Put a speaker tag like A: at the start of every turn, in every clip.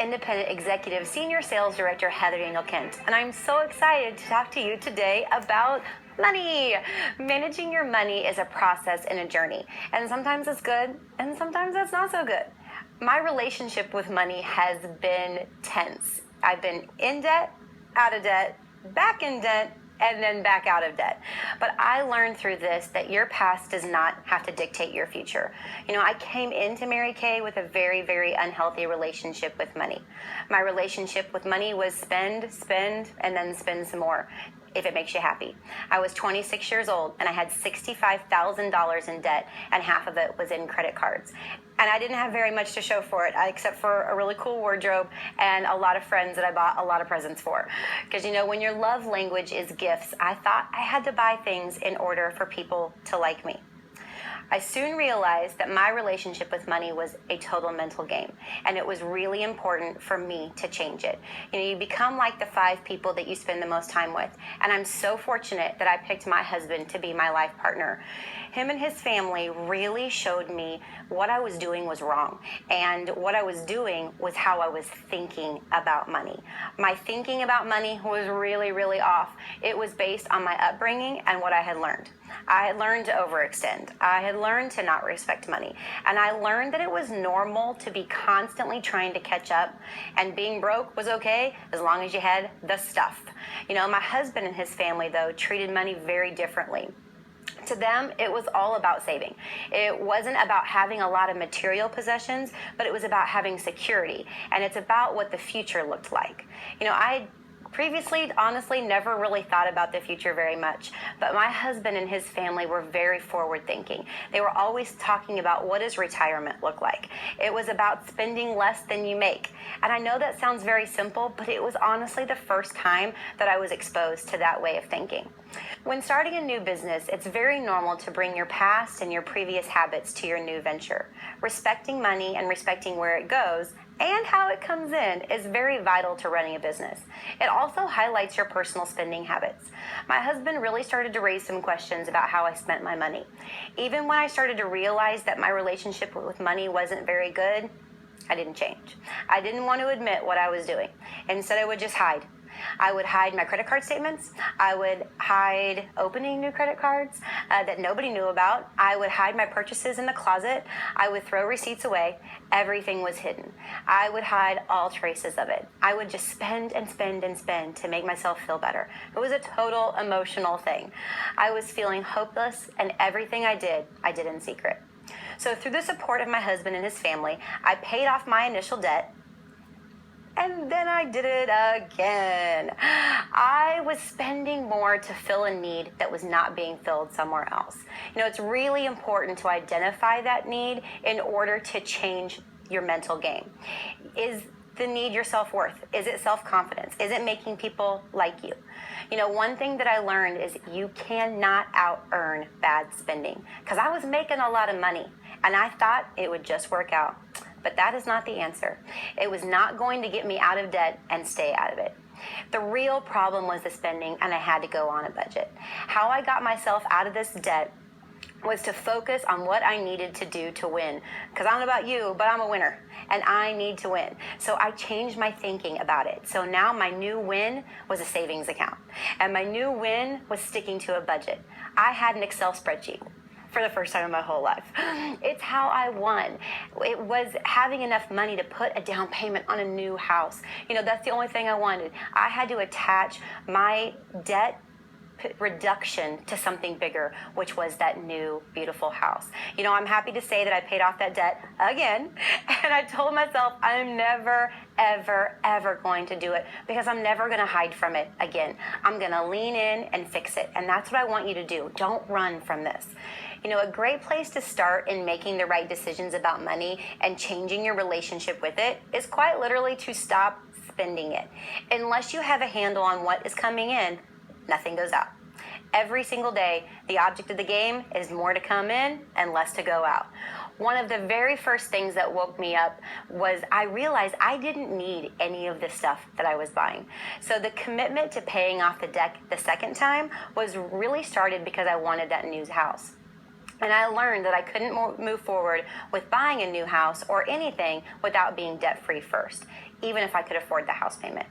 A: Independent Executive Senior Sales Director Heather Daniel Kent, and I'm so excited to talk to you today about money. Managing your money is a process and a journey, and sometimes it's good and sometimes it's not so good. My relationship with money has been tense. I've been in debt, out of debt, back in debt, and then back out of debt. But I learned through this that your past does not have to dictate your future. I came into Mary Kay with a very, very unhealthy relationship with money. My relationship with money was spend, and then spend some more, if it makes you happy. I was 26 years old and I had $65,000 in debt, and half of it was in credit cards. And I didn't have very much to show for it, except for a really cool wardrobe and a lot of friends that I bought a lot of presents for. Because when your love language is gifts, I thought I had to buy things in order for people to like me. I soon realized that my relationship with money was a total mental game, and it was really important for me to change it. You become like the 5 people that you spend the most time with, and I'm so fortunate that I picked my husband to be my life partner. Him and his family really showed me what I was doing was wrong, and what I was doing was how I was thinking about money. My thinking about money was really, really off. It was based on my upbringing and what I had learned. I had learned to overextend. I had learned to not respect money. And I learned that it was normal to be constantly trying to catch up, and being broke was okay as long as you had the stuff. My husband and his family, though, treated money very differently. To them, it was all about saving. It wasn't about having a lot of material possessions, but it was about having security. And it's about what the future looked like. I previously, honestly, never really thought about the future very much, but my husband and his family were very forward thinking. They were always talking about what does retirement look like. It was about spending less than you make. And I know that sounds very simple, but it was honestly the first time that I was exposed to that way of thinking. When starting a new business, it's very normal to bring your past and your previous habits to your new venture. Respecting money and respecting where it goes and how it comes in is very vital to running a business. It also highlights your personal spending habits. My husband really started to raise some questions about how I spent my money. Even when I started to realize that my relationship with money wasn't very good, I didn't change. I didn't want to admit what I was doing. Instead, I would just hide. I would hide my credit card statements. I would hide opening new credit cards that nobody knew about. I would hide my purchases in the closet. I would throw receipts away. Everything was hidden. I would hide all traces of it. I would just spend and spend and spend to make myself feel better. It was a total emotional thing. I was feeling hopeless, and everything I did in secret. So through the support of my husband and his family, I paid off my initial debt. And then I did it again. I was spending more to fill a need that was not being filled somewhere else. It's really important to identify that need in order to change your mental game. Is the need your self-worth? Is it self-confidence? Is it making people like you? One thing that I learned is you cannot out-earn bad spending, because I was making a lot of money and I thought it would just work out. But that is not the answer. It was not going to get me out of debt and stay out of it. The real problem was the spending, and I had to go on a budget. How I got myself out of this debt was to focus on what I needed to do to win. Because I don't know about you, but I'm a winner, and I need to win. So I changed my thinking about it. So now my new win was a savings account, and my new win was sticking to a budget. I had an Excel spreadsheet for the first time in my whole life. It's how I won. It was having enough money to put a down payment on a new house. That's the only thing I wanted. I had to attach my debt reduction to something bigger, which was that new, beautiful house. I'm happy to say that I paid off that debt again, and I told myself I'm never, ever, ever going to do it, because I'm never going to hide from it again. I'm going to lean in and fix it, and that's what I want you to do. Don't run from this. A great place to start in making the right decisions about money and changing your relationship with it is quite literally to stop spending it. Unless you have a handle on what is coming in, nothing goes out. Every single day, the object of the game is more to come in and less to go out. One of the very first things that woke me up was I realized I didn't need any of this stuff that I was buying. So the commitment to paying off the debt the second time was really started because I wanted that new house. And I learned that I couldn't move forward with buying a new house or anything without being debt-free first. even if I could afford the house payment.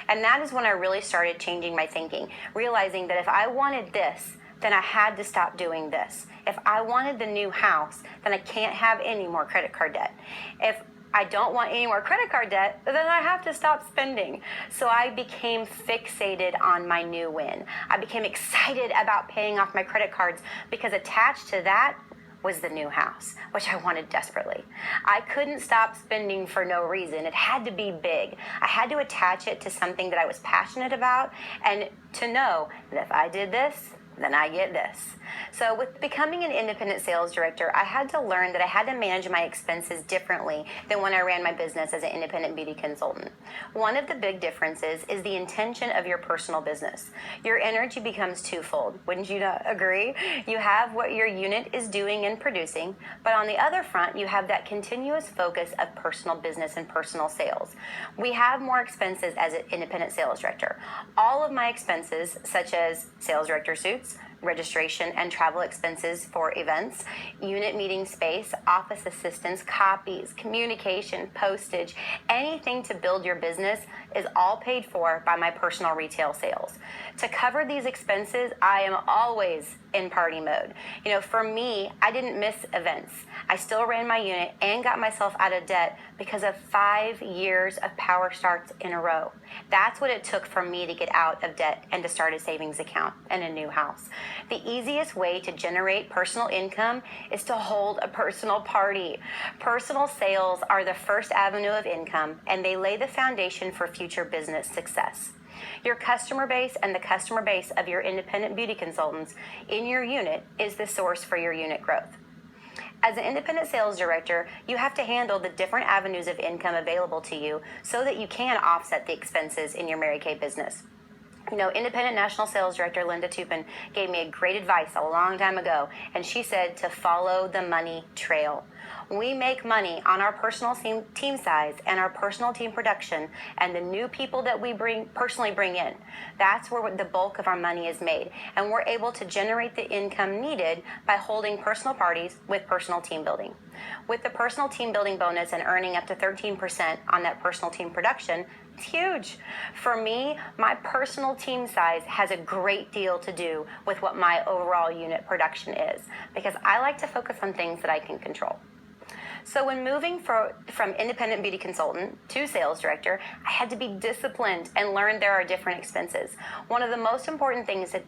A: And that is when I really started changing my thinking, realizing that if I wanted this, then I had to stop doing this. If I wanted the new house, then I can't have any more credit card debt. If I don't want any more credit card debt, then I have to stop spending. So I became fixated on my new win. I became excited about paying off my credit cards because attached to that was the new house, which I wanted desperately. I couldn't stop spending for no reason. It had to be big. I had to attach it to something that I was passionate about and to know that if I did this, then I get this. So with becoming an independent sales director, I had to learn that I had to manage my expenses differently than when I ran my business as an independent beauty consultant. One of the big differences is the intention of your personal business. Your energy becomes twofold. Wouldn't you not agree? You have what your unit is doing and producing, but on the other front, you have that continuous focus of personal business and personal sales. We have more expenses as an independent sales director. All of my expenses, such as sales director suits, registration and travel expenses for events, unit meeting space, office assistance, copies, communication, postage, anything to build your business is all paid for by my personal retail sales. To cover these expenses, I am always in party mode. For me, I didn't miss events. I still ran my unit and got myself out of debt because of 5 years of power starts in a row. That's what it took for me to get out of debt and to start a savings account and a new house. The easiest way to generate personal income is to hold a personal party. Personal sales are the first avenue of income, and they lay the foundation for future business success. Your customer base and the customer base of your independent beauty consultants in your unit is the source for your unit growth. As an independent sales director, you have to handle the different avenues of income available to you so that you can offset the expenses in your Mary Kay business. Independent National Sales Director Linda Tupin gave me a great advice a long time ago, and she said to follow the money trail. We make money on our personal team size and our personal team production and the new people that we personally bring in. That's where the bulk of our money is made, and we're able to generate the income needed by holding personal parties with personal team building. With the personal team building bonus and earning up to 13% on that personal team production, it's huge. For me, my personal team size has a great deal to do with what my overall unit production is, because I like to focus on things that I can control. So when moving from independent beauty consultant to sales director, I had to be disciplined and learn there are different expenses. One of the most important things that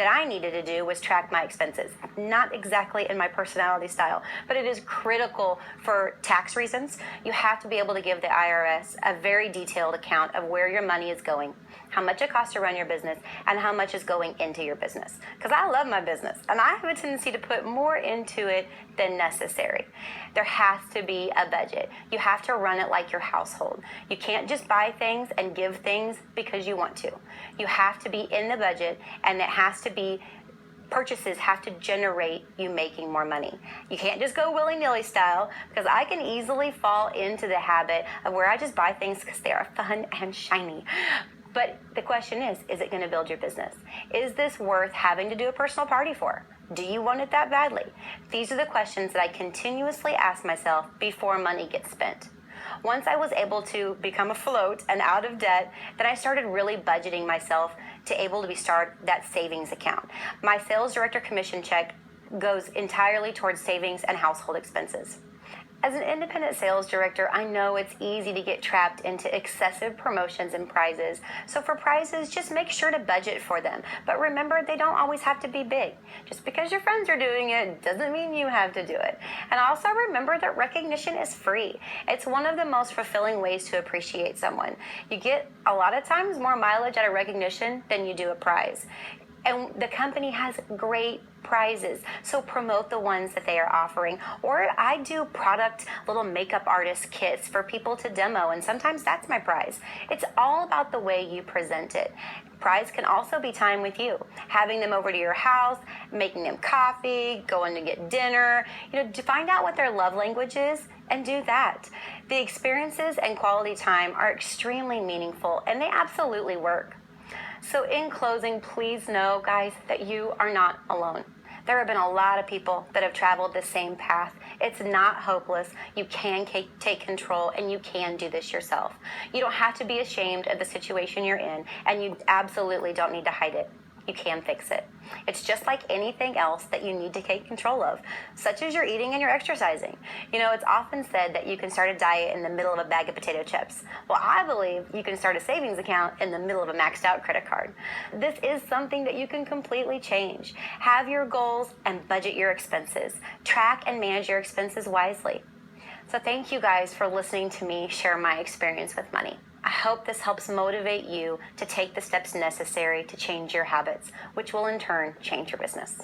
A: I needed to do was track my expenses. Not exactly in my personality style, but it is critical for tax reasons. You have to be able to give the IRS a very detailed account of where your money is going, how much it costs to run your business, and how much is going into your business. Because I love my business, and I have a tendency to put more into it than necessary. There has to be a budget. You have to run it like your household. You can't just buy things and give things because you want to. You have to be in the budget, and purchases have to generate you making more money. You can't just go willy-nilly style, because I can easily fall into the habit of where I just buy things because they are fun and shiny. But the question is it going to build your business? Is this worth having to do a personal party for? Do you want it that badly? These are the questions that I continuously ask myself before money gets spent. Once I was able to become afloat and out of debt, then I started really budgeting myself to able to start that savings account. My sales director commission check goes entirely towards savings and household expenses. As an independent sales director, I know it's easy to get trapped into excessive promotions and prizes. So for prizes, just make sure to budget for them. But remember, they don't always have to be big. Just because your friends are doing it doesn't mean you have to do it. And also remember that recognition is free. It's one of the most fulfilling ways to appreciate someone. You get a lot of times more mileage out of recognition than you do a prize. And the company has great prizes, so promote the ones that they are offering. Or I do product little makeup artist kits for people to demo, and sometimes that's my prize. It's all about the way you present it. Prize can also be time with you, having them over to your house, making them coffee, going to get dinner, to find out what their love language is and do that. The experiences and quality time are extremely meaningful, and they absolutely work. So in closing, please know, guys, that you are not alone. There have been a lot of people that have traveled the same path. It's not hopeless. You can take control, and you can do this yourself. You don't have to be ashamed of the situation you're in, and you absolutely don't need to hide it. You can fix it. It's just like anything else that you need to take control of, such as your eating and your exercising. It's often said that you can start a diet in the middle of a bag of potato chips. Well, I believe you can start a savings account in the middle of a maxed out credit card. This is something that you can completely change. Have your goals and budget your expenses. Track and manage your expenses wisely. So thank you guys for listening to me share my experience with money. I hope this helps motivate you to take the steps necessary to change your habits, which will in turn change your business.